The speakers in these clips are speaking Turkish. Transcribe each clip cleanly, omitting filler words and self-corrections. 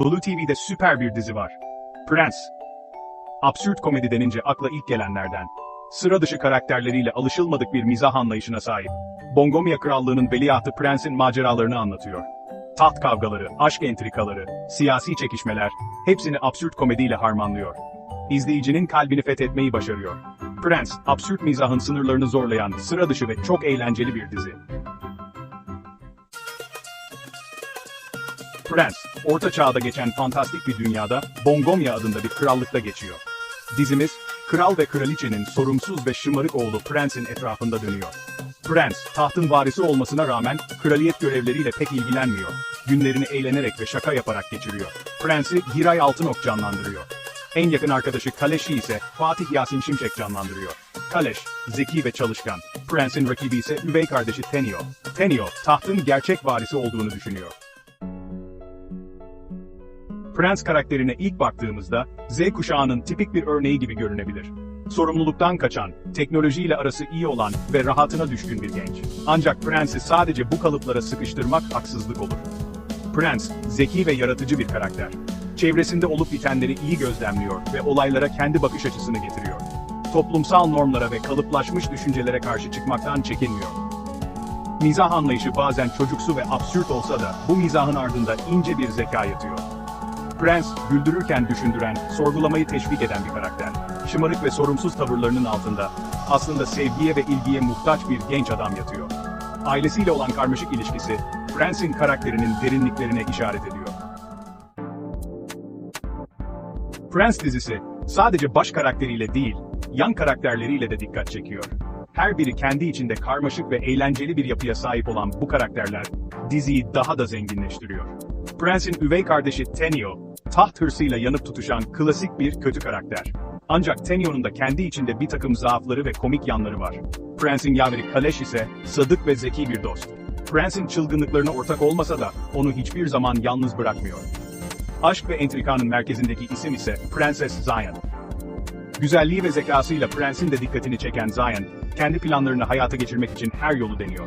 Blue TV'de süper bir dizi var. Prens. Absürt komedi denince akla ilk gelenlerden. Sıra dışı karakterleriyle alışılmadık bir mizah anlayışına sahip. Bongomya Krallığı'nın veliahtı Prens'in maceralarını anlatıyor. Taht kavgaları, aşk entrikaları, siyasi çekişmeler, hepsini absürt komediyle harmanlıyor. İzleyicinin kalbini fethetmeyi başarıyor. Prens, absürt mizahın sınırlarını zorlayan, sıra dışı ve çok eğlenceli bir dizi. Prens, Orta Çağ'da geçen fantastik bir dünyada, Bongomya adında bir krallıkta geçiyor. Dizimiz, kral ve kraliçenin sorumsuz ve şımarık oğlu Prens'in etrafında dönüyor. Prens, tahtın varisi olmasına rağmen, kraliyet görevleriyle pek ilgilenmiyor. Günlerini eğlenerek ve şaka yaparak geçiriyor. Prens'i Giray Altınok canlandırıyor. En yakın arkadaşı Kaleş'i ise Fatih Yasin Şimşek canlandırıyor. Kaleş, zeki ve çalışkan. Prens'in rakibi ise üvey kardeşi Tenio. Tenio, tahtın gerçek varisi olduğunu düşünüyor. Prens karakterine ilk baktığımızda, Z kuşağının tipik bir örneği gibi görünebilir. Sorumluluktan kaçan, teknolojiyle arası iyi olan ve rahatına düşkün bir genç. Ancak Prens'i sadece bu kalıplara sıkıştırmak haksızlık olur. Prens, zeki ve yaratıcı bir karakter. Çevresinde olup bitenleri iyi gözlemliyor ve olaylara kendi bakış açısını getiriyor. Toplumsal normlara ve kalıplaşmış düşüncelere karşı çıkmaktan çekinmiyor. Mizah anlayışı bazen çocuksu ve absürt olsa da, bu mizahın ardında ince bir zeka yatıyor. Prens, güldürürken düşündüren, sorgulamayı teşvik eden bir karakter. Şımarık ve sorumsuz tavırlarının altında, aslında sevgiye ve ilgiye muhtaç bir genç adam yatıyor. Ailesiyle olan karmaşık ilişkisi, Prens'in karakterinin derinliklerine işaret ediyor. Prens dizisi, sadece baş karakteriyle değil, yan karakterleriyle de dikkat çekiyor. Her biri kendi içinde karmaşık ve eğlenceli bir yapıya sahip olan bu karakterler, diziyi daha da zenginleştiriyor. Prens'in üvey kardeşi Tenio, taht hırsıyla yanıp tutuşan klasik bir kötü karakter. Ancak Tenio'nun da kendi içinde bir takım zaafları ve komik yanları var. Prens'in yaveri Kaleş ise sadık ve zeki bir dost. Prens'in çılgınlıklarına ortak olmasa da onu hiçbir zaman yalnız bırakmıyor. Aşk ve entrikanın merkezindeki isim ise Prenses Zion. Güzelliği ve zekasıyla Prens'in de dikkatini çeken Zion, kendi planlarını hayata geçirmek için her yolu deniyor.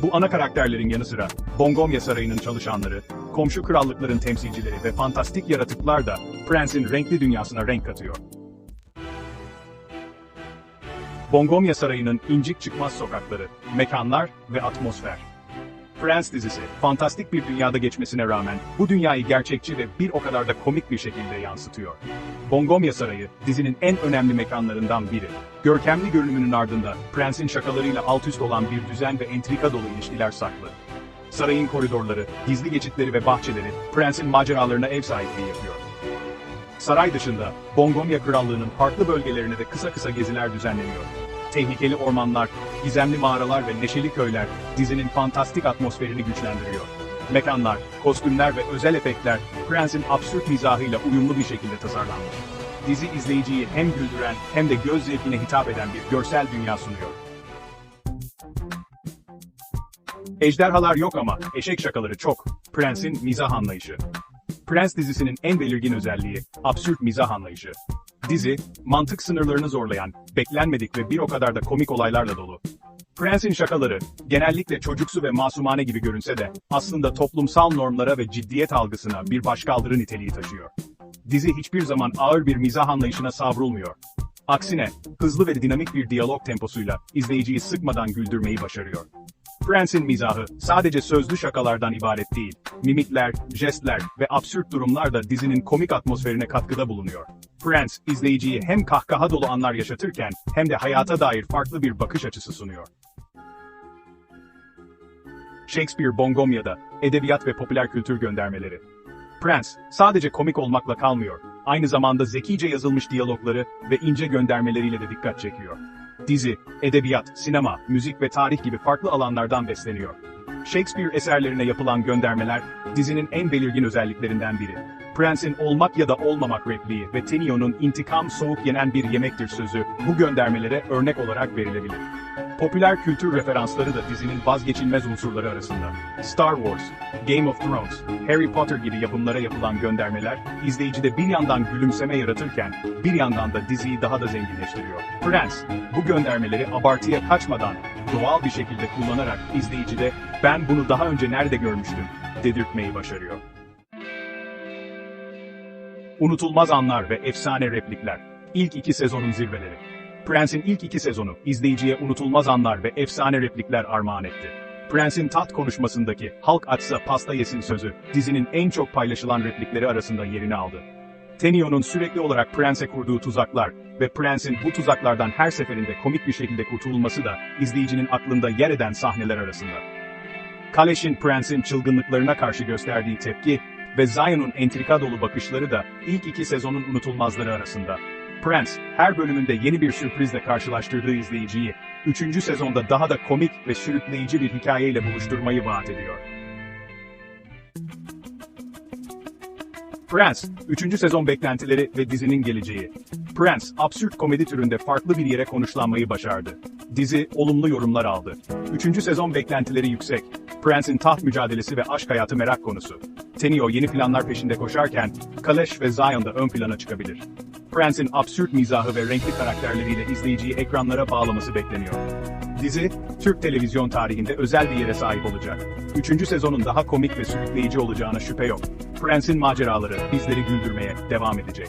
Bu ana karakterlerin yanı sıra, Bongomya Sarayı'nın çalışanları, komşu krallıkların temsilcileri ve fantastik yaratıklar da Prens'in renkli dünyasına renk katıyor. Bongomya Sarayı'nın incik çıkmaz sokakları, mekanlar ve atmosfer. Prens dizisi, fantastik bir dünyada geçmesine rağmen, bu dünyayı gerçekçi ve bir o kadar da komik bir şekilde yansıtıyor. Bongomya Sarayı, dizinin en önemli mekanlarından biri. Görkemli görünümünün ardında, Prens'in şakalarıyla alt üst olan bir düzen ve entrika dolu ilişkiler saklı. Sarayın koridorları, gizli geçitleri ve bahçeleri, Prens'in maceralarına ev sahipliği yapıyor. Saray dışında, Bongomya Krallığı'nın farklı bölgelerine de kısa kısa geziler düzenleniyor. Tehlikeli ormanlar, gizemli mağaralar ve neşeli köyler, dizinin fantastik atmosferini güçlendiriyor. Mekanlar, kostümler ve özel efektler, Prens'in absürt mizahıyla uyumlu bir şekilde tasarlanmış. Dizi izleyiciyi hem güldüren hem de göz zevkine hitap eden bir görsel dünya sunuyor. Ejderhalar yok ama eşek şakaları çok. Prens'in mizah anlayışı. Prens dizisinin en belirgin özelliği, absürt mizah anlayışı. Dizi, mantık sınırlarını zorlayan, beklenmedik ve bir o kadar da komik olaylarla dolu. Prens'in şakaları, genellikle çocuksu ve masumane gibi görünse de, aslında toplumsal normlara ve ciddiyet algısına bir başkaldırı niteliği taşıyor. Dizi hiçbir zaman ağır bir mizah anlayışına savrulmuyor. Aksine, hızlı ve dinamik bir diyalog temposuyla izleyiciyi sıkmadan güldürmeyi başarıyor. Prens'in mizahı, sadece sözlü şakalardan ibaret değil, mimikler, jestler ve absürt durumlar da dizinin komik atmosferine katkıda bulunuyor. Prens, izleyiciyi hem kahkaha dolu anlar yaşatırken, hem de hayata dair farklı bir bakış açısı sunuyor. Shakespeare Bongomya'da, edebiyat ve popüler kültür göndermeleri. Prens, sadece komik olmakla kalmıyor, aynı zamanda zekice yazılmış diyalogları ve ince göndermeleriyle de dikkat çekiyor. Dizi, edebiyat, sinema, müzik ve tarih gibi farklı alanlardan besleniyor. Shakespeare eserlerine yapılan göndermeler, dizinin en belirgin özelliklerinden biri. Prens'in olmak ya da olmamak repliği ve Tenio'nun intikam soğuk yenen bir yemektir sözü, bu göndermelere örnek olarak verilebilir. Popüler kültür referansları da dizinin vazgeçilmez unsurları arasında. Star Wars, Game of Thrones, Harry Potter gibi yapımlara yapılan göndermeler, izleyicide bir yandan gülümseme yaratırken, bir yandan da diziyi daha da zenginleştiriyor. Prens, bu göndermeleri abartıya kaçmadan, doğal bir şekilde kullanarak izleyicide, "Ben bunu daha önce nerede görmüştüm?" dedirtmeyi başarıyor. Unutulmaz anlar ve efsane replikler. İlk 2 sezonun zirveleri. Prens'in ilk 2 sezonu, izleyiciye unutulmaz anlar ve efsane replikler armağan etti. Prens'in taht konuşmasındaki "halk açsa pasta yesin" sözü, dizinin en çok paylaşılan replikleri arasında yerini aldı. Tenio'nun sürekli olarak Prens'e kurduğu tuzaklar ve Prens'in bu tuzaklardan her seferinde komik bir şekilde kurtulması da izleyicinin aklında yer eden sahneler arasında. Kalesh'in Prens'in çılgınlıklarına karşı gösterdiği tepki ve Zion'un entrika dolu bakışları da ilk 2 sezonun unutulmazları arasında. Prens, her bölümünde yeni bir sürprizle karşılaştırdığı izleyiciyi, 3. sezonda daha da komik ve sürükleyici bir hikayeyle buluşturmayı vaat ediyor. Prens, 3. sezon beklentileri ve dizinin geleceği. Prens, absürt komedi türünde farklı bir yere konuşlanmayı başardı. Dizi, olumlu yorumlar aldı. 3. sezon beklentileri yüksek. Prens'in taht mücadelesi ve aşk hayatı merak konusu. Tenio yeni planlar peşinde koşarken, Kalesh ve Zion da ön plana çıkabilir. Prens'in absürt mizahı ve renkli karakterleriyle izleyiciyi ekranlara bağlaması bekleniyor. Dizi, Türk televizyon tarihinde özel bir yere sahip olacak. 3. sezonun daha komik ve sürükleyici olacağına şüphe yok. Prens'in maceraları bizleri güldürmeye devam edecek.